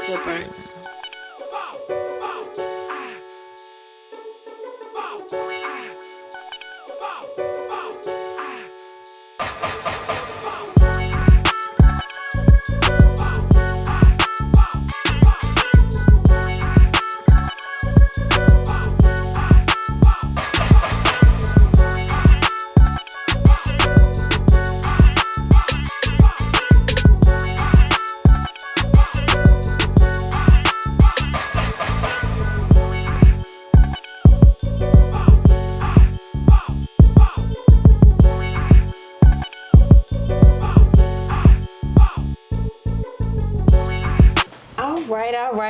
still burning.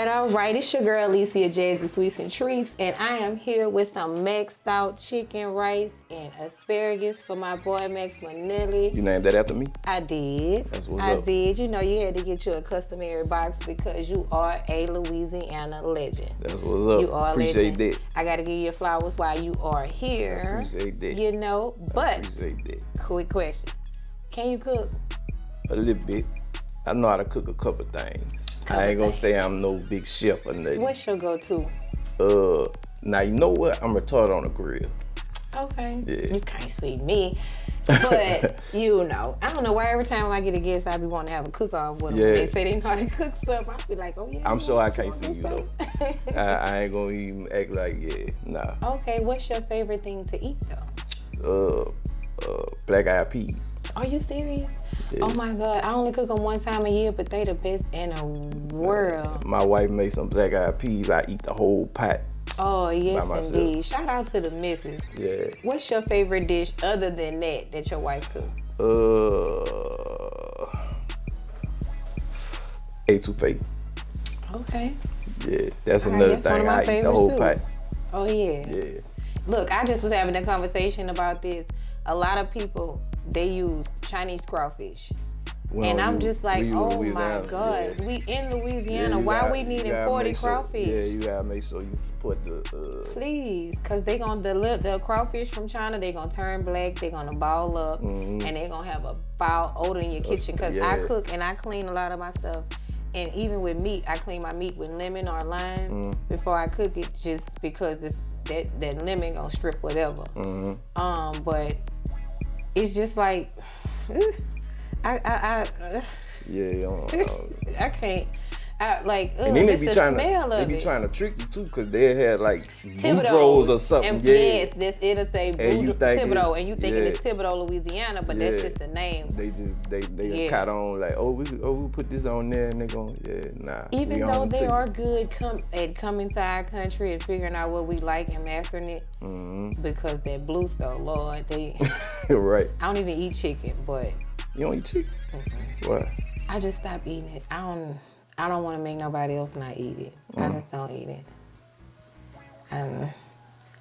All right. It's your girl, Alicia, Jazzy Sweetzntreatz, and I am here with some maxed out chicken rice and asparagus for my boy, Max Minelli. You named that after me? I did. That's what's up. I did. You know, you had to get you a customary box because you are a Louisiana legend. That's what's up. You are a legend. Appreciate that. I got to give you flowers while you are here. I appreciate that. You know, but Appreciate that. quick question. Can you cook? A little bit. I know how to cook a couple things. I ain't gonna say I'm no big chef or nothing. What's your go-to? Now you know what? I'm retarded on the grill. Okay. Yeah. You can't see me. But, you know, I don't know why every time I get a guest, I be wanting to have a cook-off with them. Yeah. When they say they know how to cook something, I be like, oh, yeah. I'm sure I can't see you, though. I ain't gonna even act like, yeah, nah. Okay, what's your favorite thing to eat, though? Black eyed peas. Are you serious? Yeah. Oh, my God. I only cook them one time a year, but they the best in the world. My wife made some black eyed peas. I eat the whole pot. Oh, yes, myself. indeed. Shout out to the missus. Yeah. What's your favorite dish other than that your wife cooks? Etouffee. Okay. Yeah, that's All right, another that's one thing. of my I eat the favorites, whole too. pot. Oh, yeah. Yeah. Look, I just was having a conversation about this. A lot of people, they use Chinese crawfish. And I'm just like, oh my God, yeah. we in Louisiana. Yeah, Why we need imported crawfish? Yeah, you gotta make sure you support the. Please, cause they gonna the crawfish from China. They gonna turn black. They gonna ball up, and they gonna have a foul odor in your kitchen. Cause I cook and I clean a lot of my stuff. And even with meat, I clean my meat with lemon or lime before I cook it, just because that lemon gonna strip whatever. But it's just like. I can't. And then just they be the trying smell to, of they be it. trying to trick you too, cause they had like Thibodeau's Boudreaux's or something. And yeah, yes, it'll say Thibodeau, and you thinking it's Thibodeau, Louisiana, but that's just the name. They caught on like, we put this on there, and they gon' nah. Even though they are good at coming to our country and figuring out what we like and mastering it, because that blue stuff, Lord, they. Right. I don't even eat chicken, but. You don't eat chicken? Why? I just stopped eating it. I don't want to make nobody else not eat it. I just don't eat it.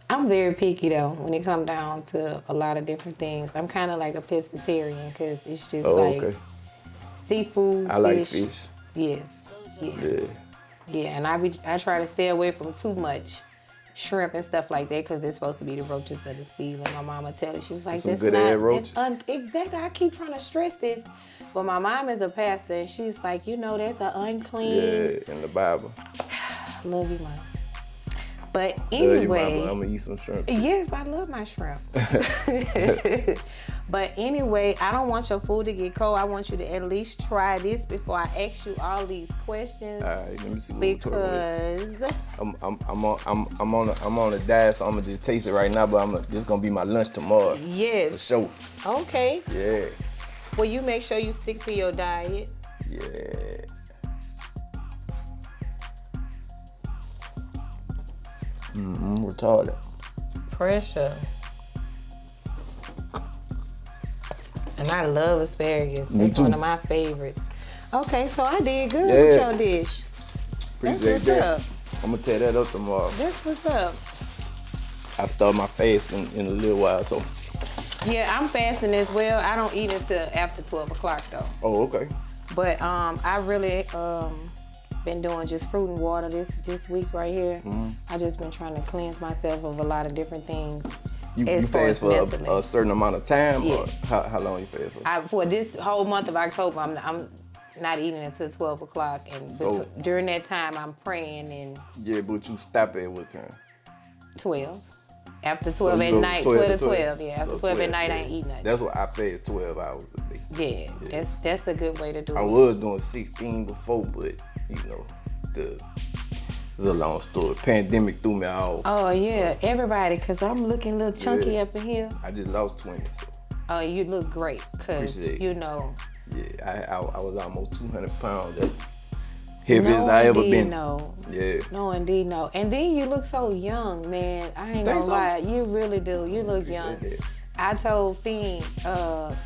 I'm very picky though when it comes down to a lot of different things. I'm kind of like a pescatarian because it's just seafood, I like fish. Yes. Yeah, and I try to stay away from too much shrimp and stuff like that because it's supposed to be the roaches of the sea. When my mama tell it, she was like, some "That's good not ass roaches." Exactly. I keep trying to stress this, but my mom is a pastor and she's like, that's an unclean. Yeah, in the Bible. Love you, mom. But anyway, I'm gonna eat some shrimp. Yes, I love my shrimp. But anyway, I don't want your food to get cold. I want you to at least try this before I ask you all these questions. All right, let me see. Because I'm on a diet, so I'm gonna just taste it right now. But this gonna be my lunch tomorrow. yes, For sure. okay. Yeah. Well, you make sure you stick to your diet. Yeah. Retarded. Pressure. And I love asparagus. Me It's too. one of my favorites. Okay, so I did good Yeah. with your dish. Appreciate That's what's that. up. I'm gonna tear that up tomorrow. That's what's up. I start my fast in a little while, so. Yeah, I'm fasting as well. I don't eat until after 12 o'clock though. Oh, okay. But I really been doing just fruit and water this week right here. I just been trying to cleanse myself of a lot of different things. You as far fast as for mentally. a certain amount of time, Yeah. or how long you fast for? For this whole month of October, I'm not eating until 12 o'clock. And during that time, I'm praying and... Yeah, but you stop at what time? 12. After 12 at night, 12 to 12. Yeah, after 12 at night, I ain't eating nothing. That's what I fast 12 hours a day. Yeah, that's a good way to do it. I was doing 16 before, but, it's a long story. Pandemic threw me off. Oh, yeah, everybody, because I'm looking a little chunky up in here. I just lost 20, so. Oh, you look great, because, Yeah, I was almost 200 pounds. That's heavy as I ever been. No. Yeah. No, indeed, no. And then you look so young, man. I ain't gonna lie. You really do. You look young. I told Fiend,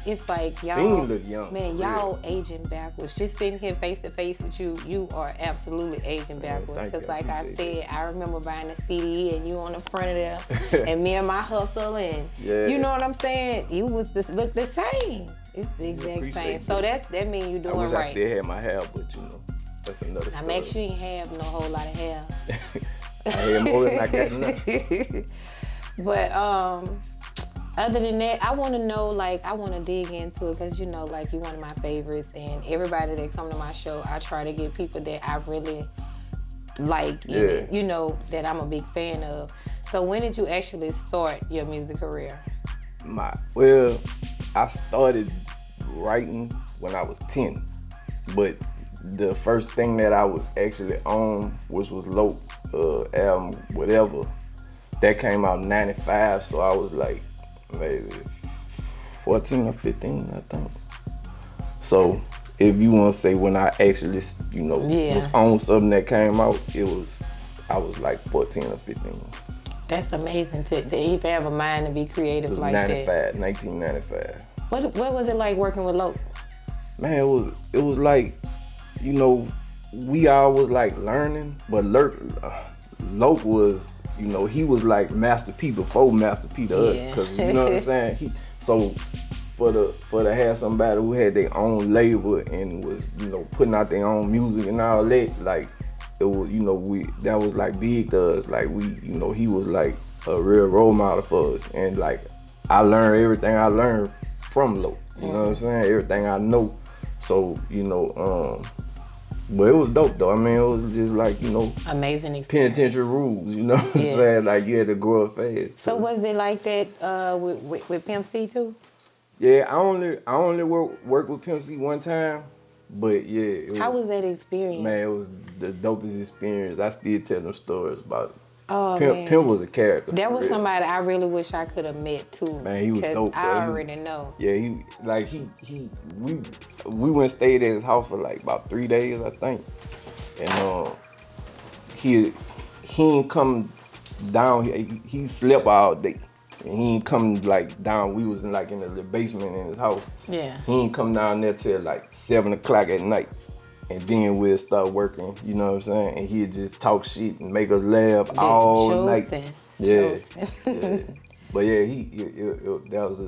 it's like y'all, Fiend look young. Man, y'all aging backwards. Just sitting here face to face with you, you are absolutely aging backwards. Because like I said, I remember buying a CD and you on the front of there, and me and my hustle, and you know what I'm saying? You was just look the same. It's the exact same. So that means you doing right. I wish I still had my hair, but that's another story. Now make sure you ain't have no whole lot of hair. I had more than I got enough. But other than that, I want to know, I want to dig into it because, you're one of my favorites. And everybody that come to my show, I try to get people that I really like, that I'm a big fan of. So when did you actually start your music career? I started writing when I was 10. But the first thing that I was actually on, which was Loc album, whatever, that came out in 95. So I was maybe 14 or 15, I think. So if you want to say when I actually, was on something that came out, I was 14 or 15. That's amazing to even have a mind to be creative like that. 1995. What was it like working with Loc? Man, it was like, we all was learning, but Loc was, he was like Master P before Master P to us, because you know what I'm saying. So for to have somebody who had their own label and was putting out their own music and all that, it was that was big to us. He was a real role model for us, and I learned everything I learned from Loc. You know what I'm saying? Everything I know. So but it was dope though. I mean, it was just amazing experience. Penitentiary rules, you know what I'm saying? You had to grow up fast. So was it like that with Pimp C too? Yeah, I only worked with Pimp C one time, but yeah. How was that experience? Man, it was the dopest experience. I still tell them stories about it. Oh, Pimp was a character. That was somebody I really wish I could have met too. Man, he was dope. I already know. Yeah, we went and stayed at his house for about 3 days, I think. And he ain't come down. He slept all day, and he ain't come down. We was in the basement in his house. Yeah. He ain't come down there till 7 o'clock at night. And then we'll start working, you know what I'm saying? And he'd just talk shit and make us laugh all night. Yeah. But yeah, that was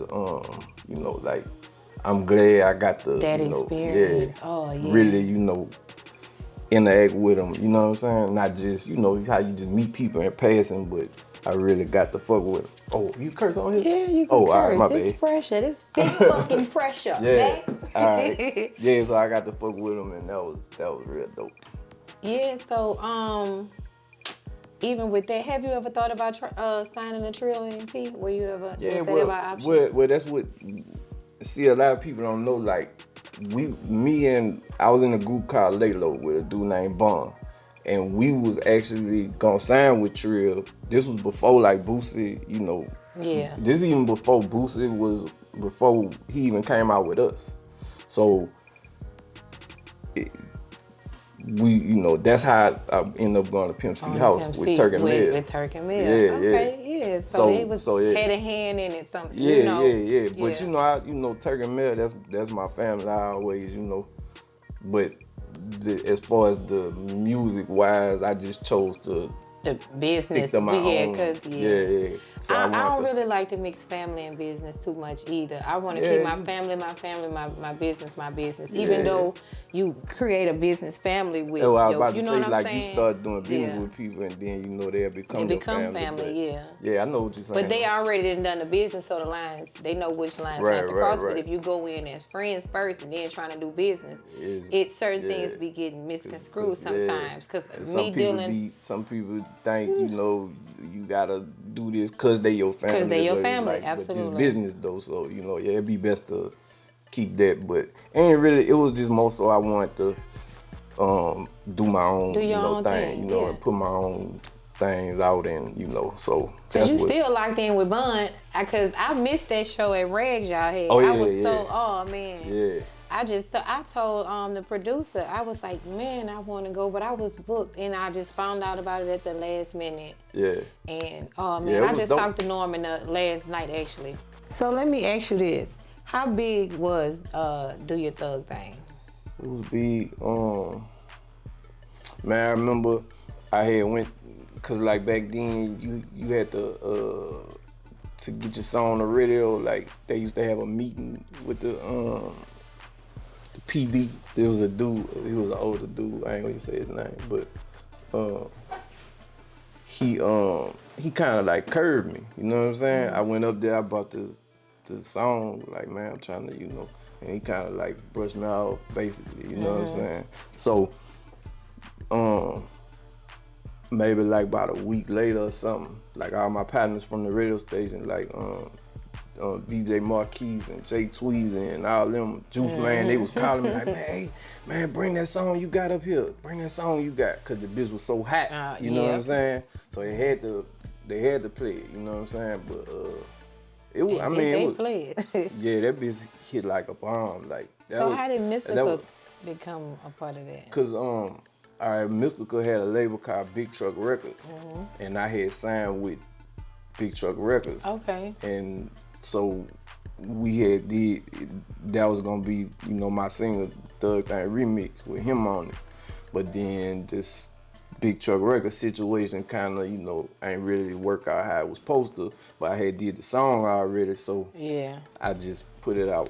I'm glad I got the that experience. Really, interact with them, you know what I'm saying? Not just, how you just meet people in passing, but I really got to fuck with them. Oh, you curse on here? Yeah, you can curse. All right, my bad. Pressure. This big fucking pressure, yeah. Max. All right. Yeah, so I got to fuck with them, and that was real dope. Yeah, so even with that, have you ever thought about signing a Trill AMT? Were you ever was that ever an option? Well, that's what. See, a lot of people don't know. I was in a group called Laylo with a dude named Bond. And we was actually gonna sign with Trill. This was before Boosie, Yeah. This even before Boosie was, before he even came out with us. So that's how I ended up going to Pimp C house with Turk and Mill. With Turk and Mill. Yeah. So they had a hand in it, something. Yeah. But Turk and Mill, that's my family. I always, But as far as the music wise, I just chose to the business. Stick to my own. Cause yeah. So I don't really like to mix family and business too much either. I want to keep my family, my business. Even though you create a business family with, I was about you to know say, what I'm like saying? you start doing business with people, and then you know they'll become your family. Yeah, I know what you're saying. But they already done the business, so the lines, they know which lines not to cross. But if you go in as friends first and then trying to do business, certain things be getting misconstrued sometimes. Cause some people think you gotta do this because they your family. Because they your family, like, absolutely. But it's business though, so it'd be best to keep that. But it was just more so I wanted to do my own, thing, and put my own things out, and so. Cause you still locked in with Bun, cause I missed that show at Rags y'all had. Oh man. Yeah. I told the producer, I was like, man, I want to go, but I was booked, and I just found out about it at the last minute. Yeah. And I just talked to Norman last night actually. So let me ask you this: how big was Do Your Thug Thing? It was big. Man, I remember I had went, cause like back then you had to get your song on the radio. Like they used to have a meeting with the PD. There was a dude. He was an older dude. I ain't gonna say his name, but he kind of like curved me. You know what I'm saying? I went up there. I bought this song. Like, man, I'm trying to, and he kind of like brushed me off, basically. You know what I'm saying? So, maybe like about a week later or something, like all my partners from the radio station, like DJ Marquise and Jay Tweezy and all them Juice Man, they was calling me like, man, hey, man, bring that song you got up here. Bring that song you got, cause the bitch was so hot. You know what I'm saying? So they had to play it. You know what I'm saying? But it was. They played. Yeah, that bitch hit like a bomb. Like that. So how did Mystical become a part of that? Cause Mystical had a label called Big Truck Records, and I had signed with Big Truck Records. Okay. And so we had that was gonna be, my single Thug Thing remix with him on it. But then this Big Truck Records situation kinda, ain't really work out how it was supposed to. But I had did the song already, so I just put it out,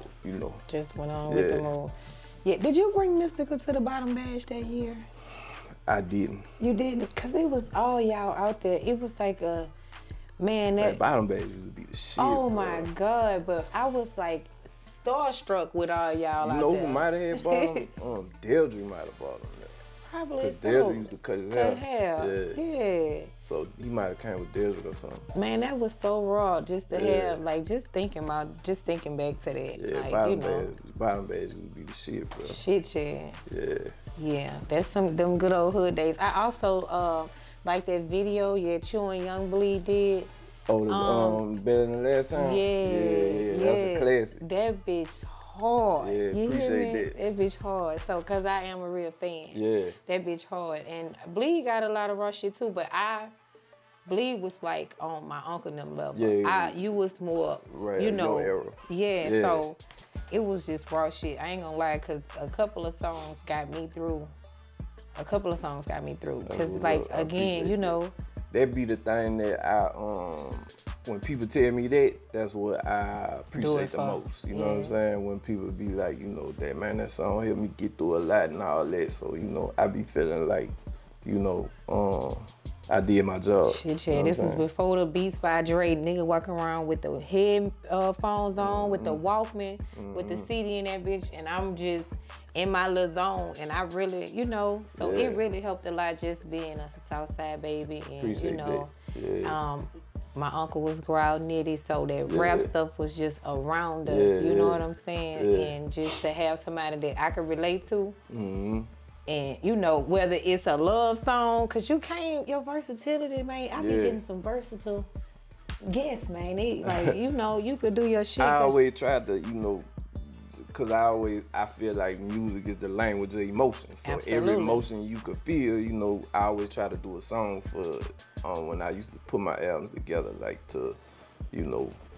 Just went on with the move. Yeah, did you bring Mystical to the Bottom Bash that year? I didn't. You didn't? Cause it was all y'all out there. It was like a, man, that Bottom Bash used to be the shit. Oh my God, but I was like starstruck with all y'all out there. You know who might have had bought him? Deldry might have bought him. Probably so. Deldry used to cut his hair. Yeah. So he might have came with Deldry or something. Man, that was so raw just to have, like, just thinking back to that. Yeah, like, Bottom Bash used to be the shit, bro. Shit, yeah. Yeah. Yeah, that's them good old hood days. I also like that video, Chew and Young Bleed did. Oh, Better Than Last Time? Yeah. That's a classic. That bitch hard. Yeah, you appreciate hear me? that. Bitch hard. So, cause I am a real fan. Yeah. That bitch hard. And Bleed got a lot of raw shit too, but Bleed was like on my uncle and them level. Yeah. You was more, right, your era. Yeah, so it was just raw shit. I ain't gonna lie, cause a couple of songs got me through. Cause like, again, That be the thing that when people tell me that's what I appreciate the most. You know what I'm saying? When people be like, that song helped me get through a lot and all that. So, I be feeling like, I did my job. Shit, this was before the Beats by Dre. Nigga walking around with the headphones on, with the Walkman, with the CD in that bitch, and I'm just in my little zone. And I really, it really helped a lot just being a Southside baby. And, Appreciate that. Yeah. My uncle was Growl Nitty, so that rap stuff was just around us. You know what I'm saying? Yeah. And just to have somebody that I could relate to. Mm-hmm. And whether it's a love song, cause your versatility, man. I be getting some versatile guests, man. You could do your shit. I always tried to, cause I feel like music is the language of emotion. So every emotion you could feel, I always try to do a song for when I used to put my albums together, like to,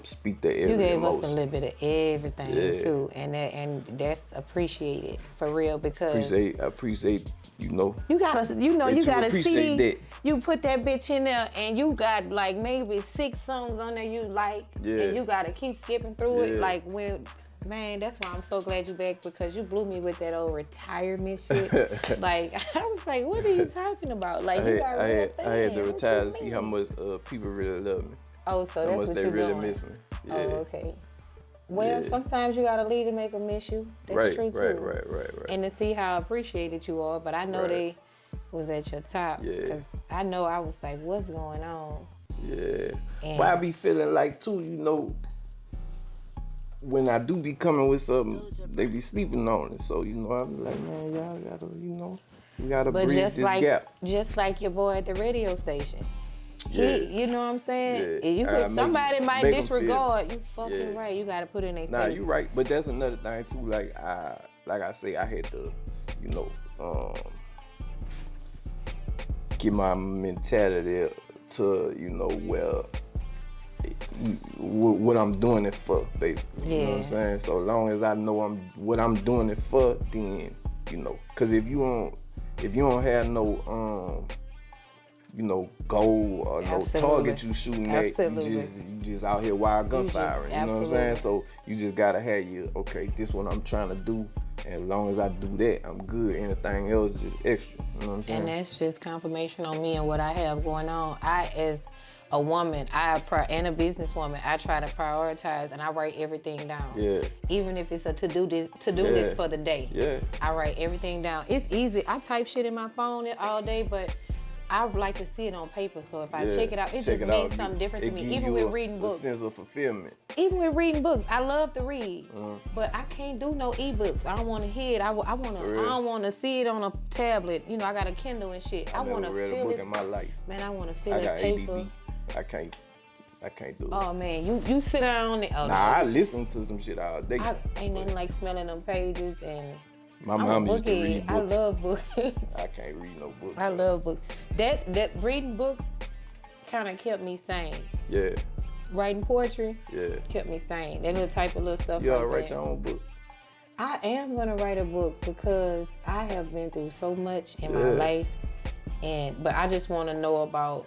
speak to every emotion. You gave us a little bit of everything too, and that's appreciated for real because I appreciate. You got a CD. you put that bitch in there and you got like maybe 6 songs on there you like, and you gotta keep skipping through it. Like when, man, that's why I'm so glad you back, because you blew me with that old retirement shit. Like I was like, what are you talking about? Like you got real fans. I had to retire to see how much people really love me. Oh, so how that's much what they you're really doing. miss me. Yeah. Oh, okay. Well, sometimes you gotta leave to make them miss you. That's true too. Right. And to see how appreciated you are, but I know they was at your top, because I know I was like, what's going on? Yeah. But I be feeling like too, you know, when I do be coming with something, they be sleeping on it. So, you know, I be like, man, y'all gotta, you know, you gotta bridge this gap. Just like your boy at the radio station. Yeah. You know what I'm saying? Yeah. Somebody might disregard. You fucking right. You gotta put in a Nah, you right. But that's another thing too. Like I say, I had to, you know, get my mentality to, you know, well, what I'm doing it for, basically. You know what I'm saying? So long as I know what I'm doing it for, then, you know, because if you don't have no you know, goal or no target you shooting at, you just out here wild gunfiring. You know what I'm saying? So you just gotta have okay, this what I'm trying to do, and as long as I do that, I'm good. Anything else just extra. You know what I'm saying? And that's just confirmation on me and what I have going on. I, as a woman, and a businesswoman, I try to prioritize, and I write everything down. Yeah. Even if it's a to-do list for the day. Yeah. I write everything down. It's easy. I type shit in my phone all day, but I would like to see it on paper, so if I check it out, it just means something different to me. Even with reading books. A sense of fulfillment. Even with reading books, I love to read, but I can't do no ebooks. I don't want to hear it. I don't want to see it on a tablet. You know, I got a Kindle and shit. I want to read feel a book in my life. Man, I want to feel it paper. I can't do it. Oh man, you sit down. I listen to some shit all day. Ain't nothing like smelling them pages and. My mom used to read books. I love books. I can't read no books. I love books. That reading books kind of kept me sane. Yeah. Writing poetry. Yeah. Kept me sane. That little type of little stuff. You ought to write your own book. I am gonna write a book because I have been through so much in my life, but I just want to know about.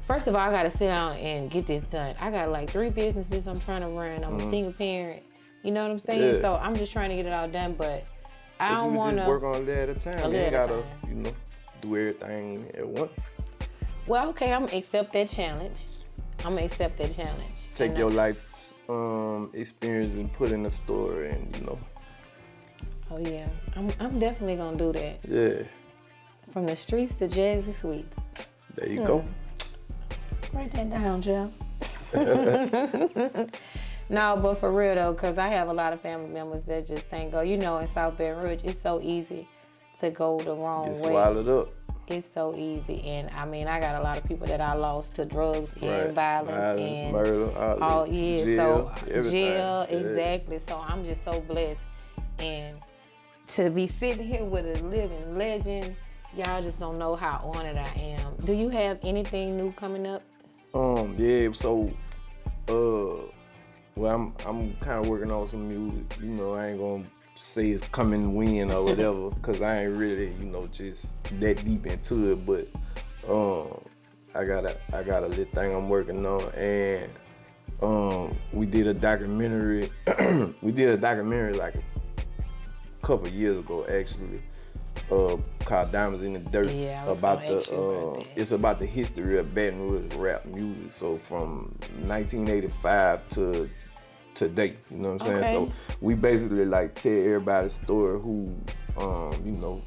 First of all, I gotta sit down and get this done. I got like 3 businesses I'm trying to run. I'm a single parent. You know what I'm saying? Yeah. So I'm just trying to get it all done, but I don't want to. Just work on a day at a time. You ain't gotta, you know, do everything at once. Well, okay, I'm gonna accept that challenge. Take your life experience and put in a story, and you know. Oh yeah, I'm definitely gonna do that. Yeah. From the streets to Jazzy Sweetzntreatz. There you go. Write that down, Joe. No, but for real though, because I have a lot of family members that just think, you know, in South Baton Rouge, it's so easy to go the wrong way. Swallowed up. It's so easy. And I mean, I got a lot of people that I lost to drugs and violence and murder, all jail, jail, exactly. So I'm just so blessed. And to be sitting here with a living legend, y'all just don't know how honored I am. Do you have anything new coming up? Yeah, so well, I'm kind of working on some music. You know, I ain't gonna say it's coming when or whatever, cause I ain't really, you know, just that deep into it. But I got a little thing I'm working on, and we did a documentary. Like a couple years ago, actually, called "Diamonds in the Dirt." Yeah, about it's about the history of Baton Rouge rap music. So from 1985 to today, you know what I'm saying? So we basically like tell everybody's story who, you know,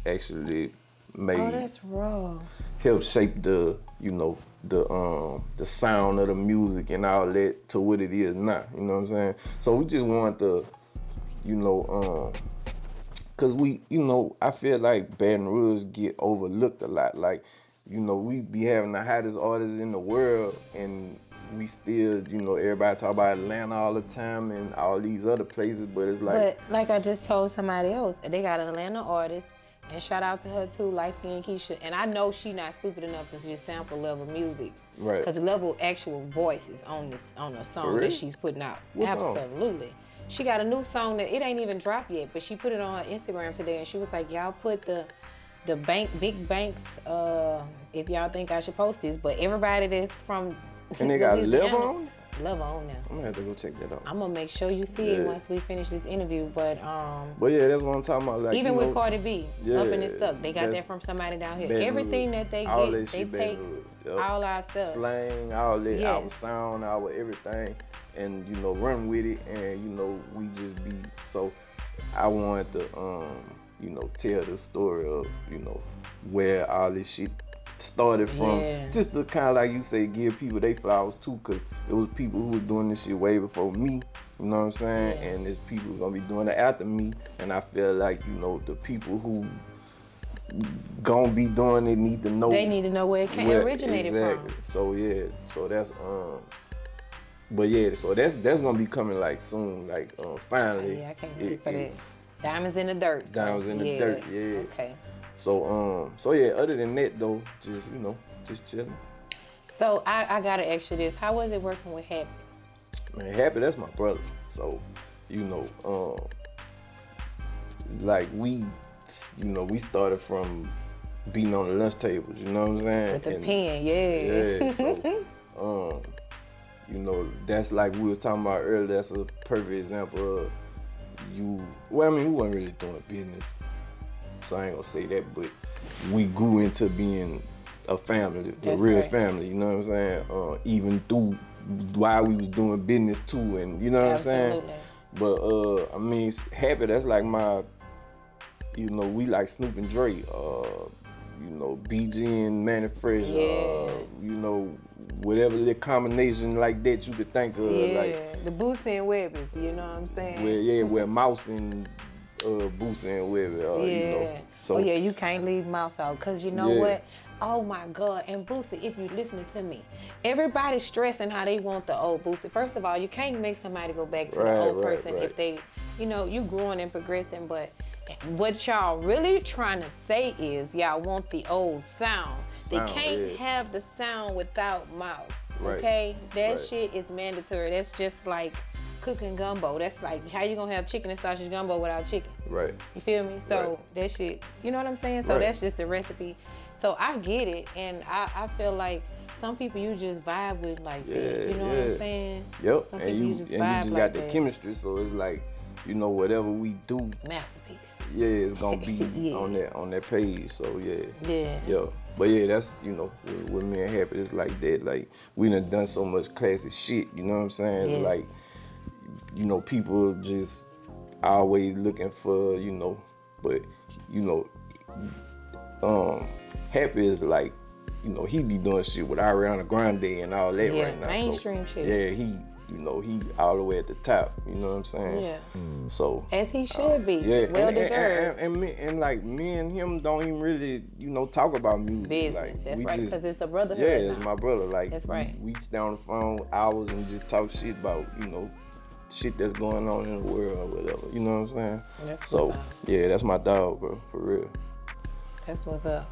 actually made. Oh, that's raw. Help shape the, you know, the sound of the music and all that to what it is now. You know what I'm saying? So we just wanted to, you know, cause we, you know, I feel like Baton Rouge get overlooked a lot. Like, you know, we be having the hottest artists in the world, and we still, you know, everybody talk about Atlanta all the time and all these other places, but it's like. But like I just told somebody else, they got an Atlanta artist, and shout out to her too, light skin Keisha. And I know she not stupid enough to just sample level music, right? Cause the level actual voices on the song that she's putting out. What absolutely. Song? She got a new song that it ain't even dropped yet, but she put it on her Instagram today, and she was like, "Y'all put the the big banks, if y'all think I should post this, but everybody that's from and they got Live On? Live On now. I'm gonna have to go check that out. I'm gonna make sure you see it once we finish this interview. But yeah, that's what I'm talking about. Like, even with Cardi B, Up in It Stuck, they got that from somebody down here. Everything that they get, they take all our stuff, slang, all that, our sound, our everything, and you know, run with it, and you know, we just be. So I wanted to, you know, tell the story of, you know, where all this shit started from, just to kind of, like you say, give people their flowers too, because it was people who was doing this shit way before me, you know what I'm saying, and there's people who gonna be doing it after me, and I feel like, you know, the people who gonna be doing it need to know, they need to know where it originated from. So yeah, so that's but yeah, so that's gonna be coming like soon, like finally. I can't wait for that. Diamonds in the dirt. Diamonds in the dirt, Okay. So yeah, other than that though, just, you know, just chilling. So I gotta ask you this: how was it working with Happy? Man, Happy, that's my brother. So, you know, like we started from beating on the lunch tables. You know what I'm saying? With the pen, yeah. So, you know, that's like we was talking about earlier. That's a perfect example of you. Well, I mean, we wasn't really doing business, so I ain't gonna say that, but we grew into being a family, the real family, you know what I'm saying? Even through while we was doing business too, and you know what I'm saying? But I mean, Happy, that's like my, you know, we like Snoop and Dre, you know, BG and Manny Fresh, you know, whatever the combination like that you could think of, like the Boosie and Webbers, you know what I'm saying? Where Mouse and Boosie and Webbers, you know. So, you can't leave Mouse out, cause you know what? Oh my God, and Boosie, if you're listening to me, everybody's stressing how they want the old Boosie. First of all, you can't make somebody go back to the old person if they, you know, you growing and progressing, but what y'all really trying to say is y'all want the old sound. They can't have the sound without Mouse, okay? That shit is mandatory. That's just like cooking gumbo. That's like, how you gonna have chicken and sausage gumbo without chicken? Right. You feel me? So that shit, you know what I'm saying? So that's just a recipe. So I get it, and I feel like some people you just vibe with like that. You know what I'm saying? Yep. Some and you just got the chemistry, so it's like, you know, whatever we do, masterpiece. Yeah, it's gonna be on that page. So yeah. Yeah. But yeah, that's, you know, with me and Happy, it's like that. Like, we done so much classic shit. You know what I'm saying? It's like, you know, people just always looking for, you know, but you know, Happy is like, you know, he be doing shit with Ariana Grande and all that right now. Mainstream shit. Yeah, he, you know, he all the way at the top. You know what I'm saying? Yeah. So as he should be. Yeah. Well deserved. And like me and him don't even really, you know, talk about music. Business. Like, that's right. Because it's a brotherhood. Yeah, it's my brother. Like, that's right. We stay on the phone hours and just talk shit about, you know, shit that's going on in the world or whatever. You know what I'm saying? That's so yeah, that's my dog, bro, for real. That's what's up.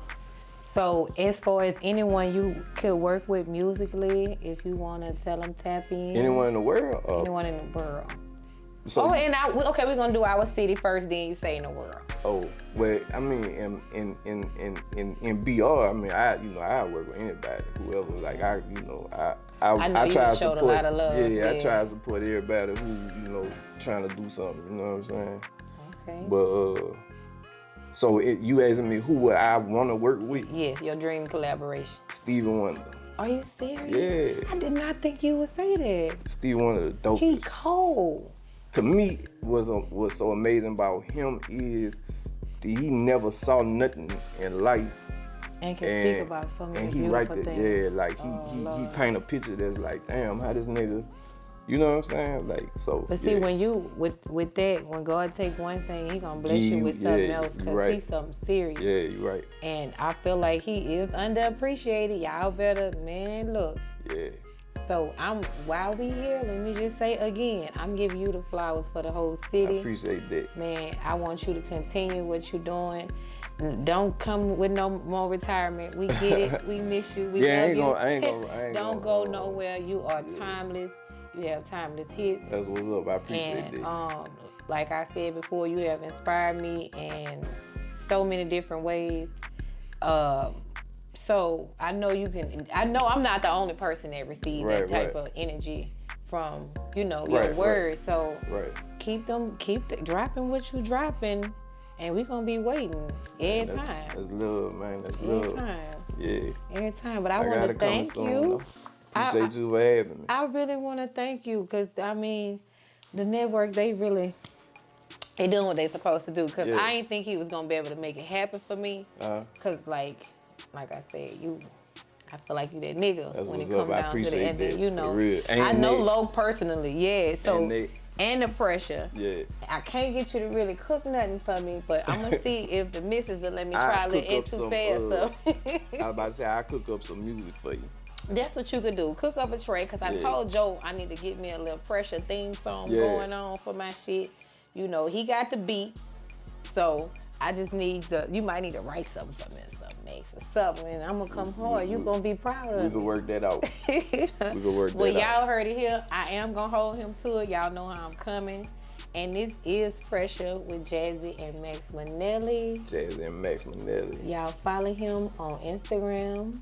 So as far as anyone you could work with musically, if you want to tell them, tap in. Anyone in the world? Anyone in the world. So we're gonna do our city first, then you say in the world. Oh, well, I mean, in BR, I mean, I work with anybody, whoever. Like, I know you try to showed support, a lot of love. Yeah, I try to support everybody who, you know, trying to do something. You know what I'm saying? Okay. But so you asking me who would I want to work with? Yes, your dream collaboration. Stevie Wonder. Are you serious? Yeah. I did not think you would say that. Stevie Wonder, the dopest. He cold. To me, what's so amazing about him is that he never saw nothing in life. And can speak about so many beautiful things. Yeah, like he paint a picture that's like, damn, how this nigga, you know what I'm saying? Like, so. But see, when you, with that, when God take one thing, he gonna bless you with something else, because he's something serious. Yeah, you're right. And I feel like he is underappreciated. Y'all better, man, look. Yeah. So while we here, let me just say again, I'm giving you the flowers for the whole city. I appreciate that. Man, I want you to continue what you're doing. Don't come with no more retirement. We get it. We miss you. We love you. I ain't gonna Don't go nowhere. You are timeless. You have timeless hits. That's what's up. I appreciate that. Like I said before, you have inspired me in so many different ways. So I know you can. I know I'm not the only person that received that type of energy from your words. So keep dropping what you dropping, and we gonna be waiting every time. That's love, man. That's love. Every time. Yeah. Every time. But I want to thank you. Appreciate you for having me. I really want to thank you because I mean, the network they doing what they supposed to do. Because I didn't think he was gonna be able to make it happen for me. Because like I said, I feel like you that nigga when it comes down to the end. I know Lo personally, so and the pressure. Yeah. I can't get you to really cook nothing for me, but I'm gonna see if the missus will let me try a little ain't too fast. I was about to say I cook up some music for you. That's what you could do. Cook up a tray, cause I told Joe I need to get me a little pressure theme song going on for my shit. He got the beat, so I just need you might need to write something for me. Or something, and I'm gonna come hard. You gonna be proud of me. We can work that out. Well, y'all heard it here. I am gonna hold him to it. Y'all know how I'm coming. And this is Pressure with Jazzy and Max Minelli. Jazzy and Max Minelli. Y'all follow him on Instagram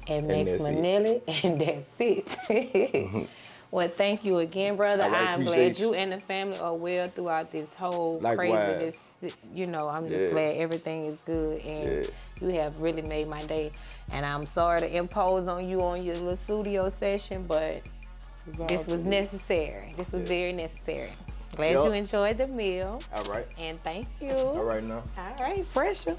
at Max Minelli, and that's it. Well, thank you again, brother. I'm glad you and the family are well throughout this whole craziness. I'm just glad everything is good, and you have really made my day. And I'm sorry to impose on you on your little studio session, but this was necessary. This was very necessary. Glad you enjoyed the meal. All right. And thank you. All right now. All right, Pressure.